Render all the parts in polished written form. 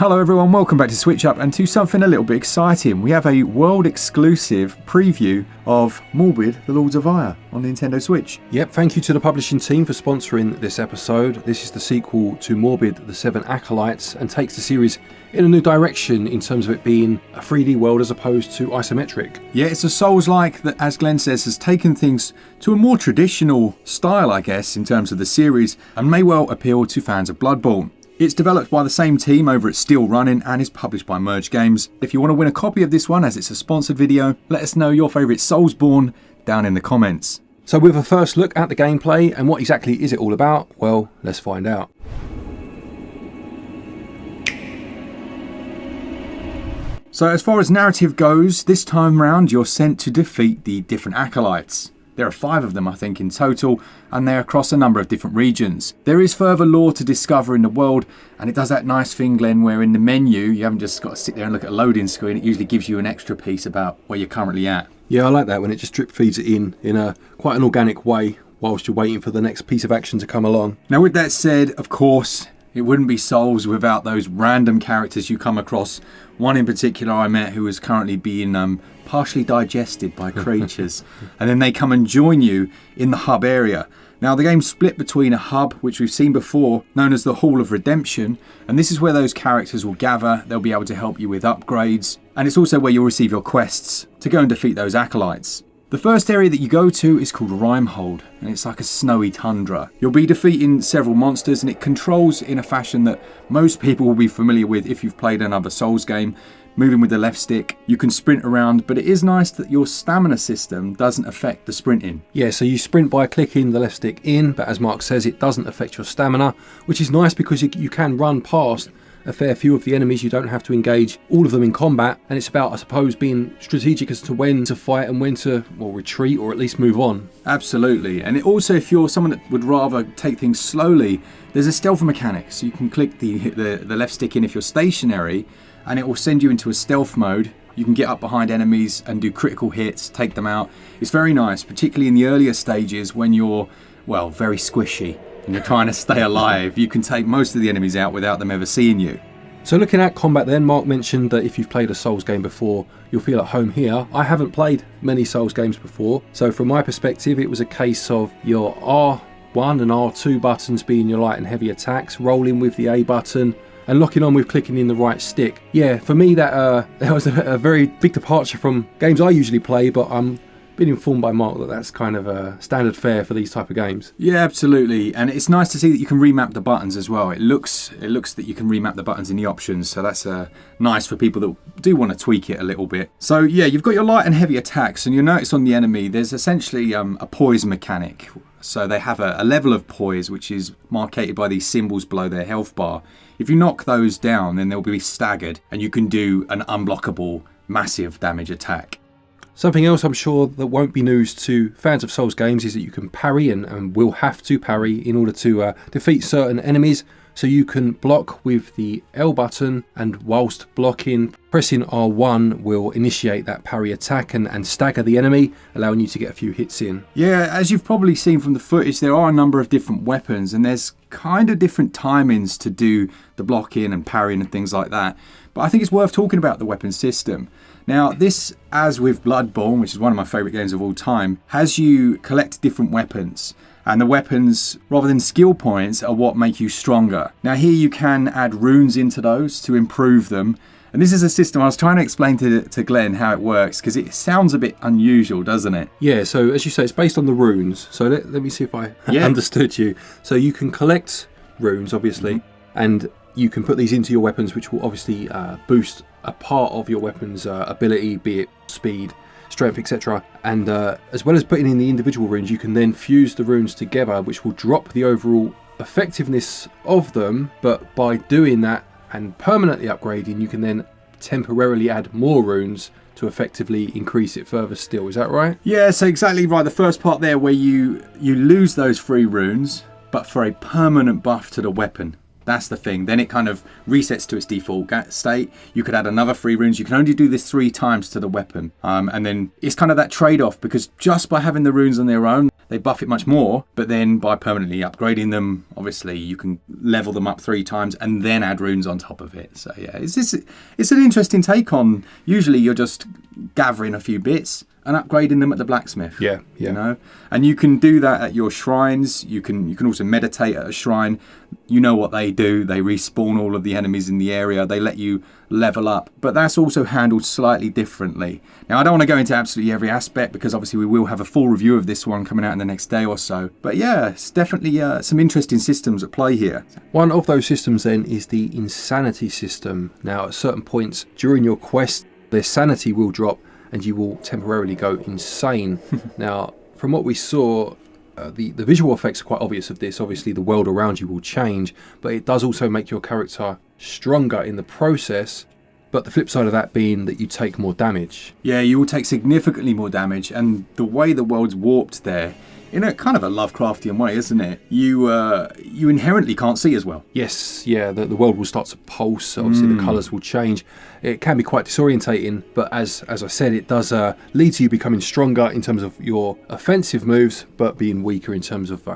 Hello everyone, welcome back to Switch Up and to something a little bit exciting. We have a world exclusive preview of Morbid, the Lords of Ire on the Nintendo Switch. Yep, thank you to the publishing team for sponsoring this episode. This is the sequel to Morbid, the Seven Acolytes, and takes the series in a new direction in terms of it being a 3D world as opposed to isometric. Yeah, it's a Souls-like that, as Glenn says, has taken things to a more traditional style, I guess, in terms of the series, and may well appeal to fans of Bloodborne. It's developed by the same team over at Still Running and is published by Merge Games. If you want to win a copy of this one, as it's a sponsored video, let us know your favourite Soulsborne down in the comments. So with a first look at the gameplay and what exactly is it all about, well, let's find out. So as far as narrative goes, this time round you're sent to defeat the different acolytes. There are 5 of them, I think, in total, and they're across a number of different regions. There is further lore to discover in the world, and it does that nice thing, Glenn, where in the menu, you haven't just got to sit there and look at a loading screen. It usually gives you an extra piece about where you're currently at. Yeah, I like that when it just drip feeds it in a quite an organic way whilst you're waiting for the next piece of action to come along. Now, with that said, of course, it wouldn't be Souls without those random characters you come across. One in particular I met who is currently being partially digested by creatures. And then they come and join you in the hub area. Now, the game's split between a hub, which we've seen before, known as the Hall of Redemption. And this is where those characters will gather. They'll be able to help you with upgrades. And it's also where you'll receive your quests to go and defeat those acolytes. The first area that you go to is called Rimehold, and it's like a snowy tundra. You'll be defeating several monsters, and it controls in a fashion that most people will be familiar with if you've played another Souls game. Moving with the left stick, you can sprint around, but it is nice that your stamina system doesn't affect the sprinting. Yeah, so you sprint by clicking the left stick in, but as Mark says, it doesn't affect your stamina, which is nice because you can run past a fair few of the enemies. You don't have to engage all of them in combat, and it's about, I suppose, being strategic as to when to fight and when to, well, retreat or at least move on. Absolutely. And it also, if you're someone that would rather take things slowly, there's a stealth mechanic. So you can click the left stick in if you're stationary, and it will send you into a stealth mode. You can get up behind enemies and do critical hits, take them out. It's very nice, particularly in the earlier stages when you're, well, very squishy and you're trying to stay alive. You can take most of the enemies out without them ever seeing you. So looking at combat then, Mark mentioned that if you've played a Souls game before, you'll feel at home here. I haven't played many Souls games before, so from my perspective, it was a case of your R1 and R2 buttons being your light and heavy attacks, rolling with the A button, and locking on with clicking in the right stick. Yeah, for me that was a very big departure from games I usually play, but I'm been informed by Mark that that's kind of a standard fare for these type of games. Yeah, absolutely. And it's nice to see that you can remap the buttons as well. It looks that you can remap the buttons in the options, so that's nice for people that do want to tweak it a little bit. So yeah, you've got your light and heavy attacks, and you'll notice on the enemy there's essentially a poise mechanic. So they have a level of poise which is marked by these symbols below their health bar. If you knock those down, then they'll be staggered, and you can do an unblockable massive damage attack. Something else I'm sure that won't be news to fans of Souls games is that you can parry and will have to parry in order to defeat certain enemies. So you can block with the L button, and whilst blocking, pressing R1 will initiate that parry attack and stagger the enemy, allowing you to get a few hits in. Yeah, as you've probably seen from the footage, there are a number of different weapons, and there's kind of different timings to do the blocking and parrying and things like that. But I think it's worth talking about the weapon system. Now, this, as with Bloodborne, which is one of my favourite games of all time, has you collect different weapons. And the weapons, rather than skill points, are what make you stronger. Now here you can add runes into those to improve them. And this is a system I was trying to explain to Glenn how it works, because it sounds a bit unusual, doesn't it? Yeah, so as you say, it's based on the runes. So let me see if I understood you. So you can collect runes, obviously, and you can put these into your weapons, which will obviously boost a part of your weapon's ability, be it speed, strength, etc. And as well as putting in the individual runes, you can then fuse the runes together, which will drop the overall effectiveness of them. But by doing that and permanently upgrading, you can then temporarily add more runes to effectively increase it further still. Is that right? Yeah, so exactly right. The first part there where you lose those 3 runes, but for a permanent buff to the weapon. That's the thing. Then it kind of resets to its default state. You could add another 3 runes. You can only do this 3 times to the weapon. And then it's kind of that trade-off, because just by having the runes on their own, they buff it much more, but then by permanently upgrading them, obviously you can level them up 3 times and then add runes on top of it. So yeah, it's an interesting take on, usually you're just gathering a few bits and upgrading them at the blacksmith. Yeah. You know, and you can do that at your shrines. You can also meditate at a shrine. You know what they do. They respawn all of the enemies in the area. They let you level up, but that's also handled slightly differently. Now, I don't want to go into absolutely every aspect because obviously we will have a full review of this one coming out in the next day or so. But yeah, it's definitely some interesting systems at play here. One of those systems then is the insanity system. Now, at certain points during your quest, their sanity will drop and you will temporarily go insane. Now, from what we saw, the visual effects are quite obvious of this. Obviously, the world around you will change, but it does also make your character stronger in the process. But the flip side of that being that you take more damage. Yeah, you will take significantly more damage, and the way the world's warped there, in a kind of a Lovecraftian way, isn't it? You inherently can't see as well. Yes, yeah, the world will start to pulse. Obviously, the colours will change. It can be quite disorientating, but as I said, it does lead to you becoming stronger in terms of your offensive moves, but being weaker in terms of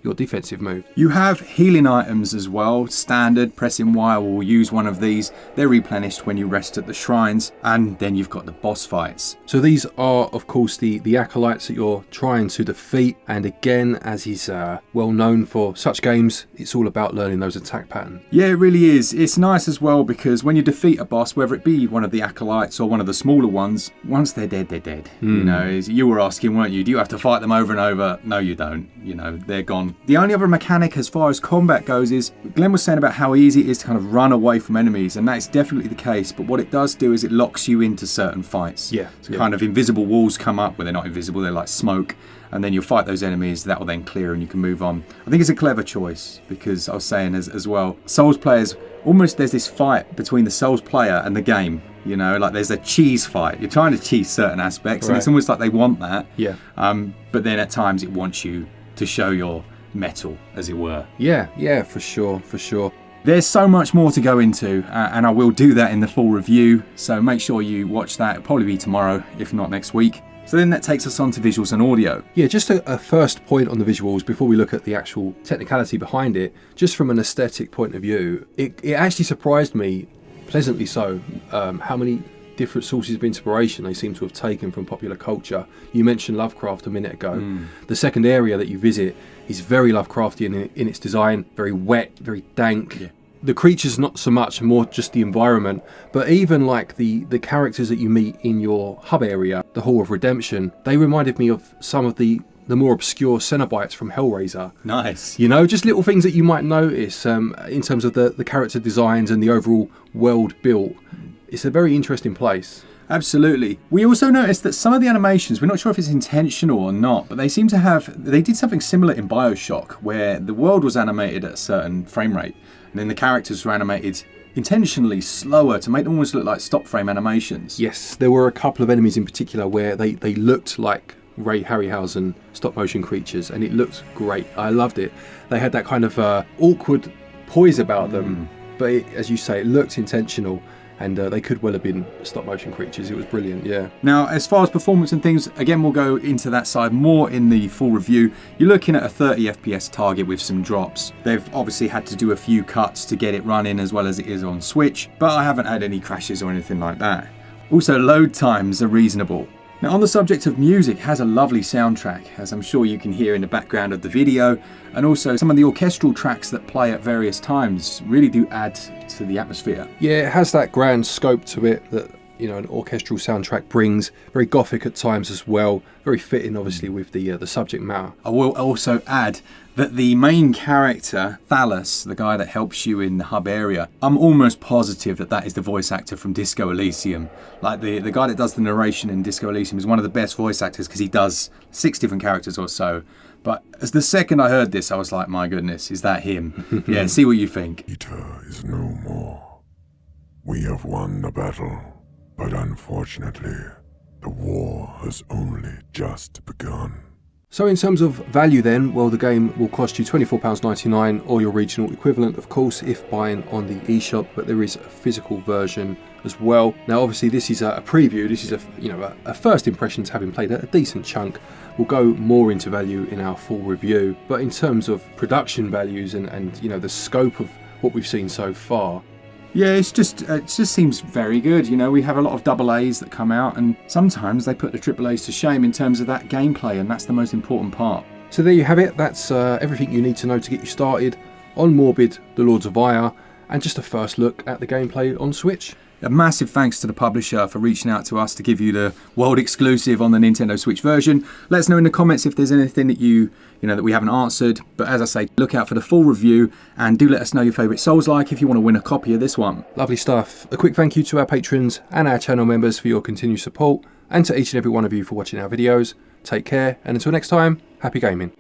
your defensive move. You have healing items as well. Standard, pressing Y will use one of these. They're replenished when you rest at the shrines, and then you've got the boss fights. So these are, of course, the acolytes that you're trying to defeat. And again, as he's well known for such games, it's all about learning those attack patterns. Yeah, it really is. It's nice as well because when you defeat a boss, whether it be one of the acolytes or one of the smaller ones, once they're dead, they're dead. You know, you were asking, weren't you? Do you have to fight them over and over? No, you don't. You know, they're gone. The only other mechanic as far as combat goes is, Glenn was saying about how easy it is to kind of run away from enemies, and that's definitely the case. But what it does do is it locks you into certain fights. Yeah. So kind of invisible walls come up, well, they're not invisible, they're like smoke. And then you'll fight those enemies, that will then clear and you can move on. I think it's a clever choice because I was saying as well, Souls players, almost there's this fight between the Souls player and the game. You know, like there's a cheese fight. You're trying to cheese certain aspects and it's almost like they want that. Yeah. But then at times it wants you to show your mettle, as it were. Yeah, for sure. There's so much more to go into, and I will do that in the full review. So make sure you watch that. It'll probably be tomorrow, if not next week. So then that takes us on to visuals and audio. Yeah, just a first point on the visuals before we look at the actual technicality behind it. Just from an aesthetic point of view, it actually surprised me, pleasantly so, how many different sources of inspiration they seem to have taken from popular culture. You mentioned Lovecraft a minute ago. The second area that you visit is very Lovecraftian in its design, very wet, very dank. Yeah. The creatures not so much, more just the environment, but even like the characters that you meet in your hub area, the Hall of Redemption, they reminded me of some of the more obscure Cenobites from Hellraiser. Nice. You know, just little things that you might notice in terms of the character designs and the overall world built. It's a very interesting place. Absolutely. We also noticed that some of the animations, we're not sure if it's intentional or not, but they seem to they did something similar in BioShock, where the world was animated at a certain frame rate, and then the characters were animated intentionally slower to make them almost look like stop frame animations. Yes, there were a couple of enemies in particular where they looked like Ray Harryhausen stop motion creatures, and it looked great. I loved it. They had that kind of awkward poise about them, but as you say, it looked intentional. And they could well have been stop motion creatures. It was brilliant, yeah. Now, as far as performance and things, again, we'll go into that side more in the full review. You're looking at a 30 FPS target with some drops. They've obviously had to do a few cuts to get it running as well as it is on Switch, but I haven't had any crashes or anything like that. Also, load times are reasonable. Now, on the subject of music, it has a lovely soundtrack, as I'm sure you can hear in the background of the video, and also some of the orchestral tracks that play at various times really do add to the atmosphere. Yeah, it has that grand scope to it that, you know, an orchestral soundtrack brings. Very gothic at times as well. Very fitting, obviously, with the subject matter. I will also add that the main character, Thalos, the guy that helps you in the hub area, I'm almost positive that is the voice actor from Disco Elysium. Like the guy that does the narration in Disco Elysium is one of the best voice actors because he does 6 different characters or so. But as the second I heard this, I was like, my goodness, is that him? Yeah, see what you think. Peter is no more. We have won the battle, but unfortunately, the war has only just begun. So in terms of value then, well, the game will cost you £24.99 or your regional equivalent, of course, if buying on the eShop, but there is a physical version as well. Now, obviously, this is a preview. This is a first impressions, having played a decent chunk. We'll go more into value in our full review, but in terms of production values and the scope of what we've seen so far, yeah, it just seems very good. We have a lot of AA's that come out, and sometimes they put the AA's to shame in terms of that gameplay, and that's the most important part. So there you have it. That's everything you need to know to get you started on Morbid, The Lords of Ire, and just a first look at the gameplay on Switch. A massive thanks to the publisher for reaching out to us to give you the world exclusive on the Nintendo Switch version. Let us know in the comments if there's anything that that we haven't answered. But as I say, look out for the full review, and do let us know your favourite Souls-like if you want to win a copy of this one. Lovely stuff. A quick thank you to our patrons and our channel members for your continued support, and to each and every one of you for watching our videos. Take care, and until next time, happy gaming.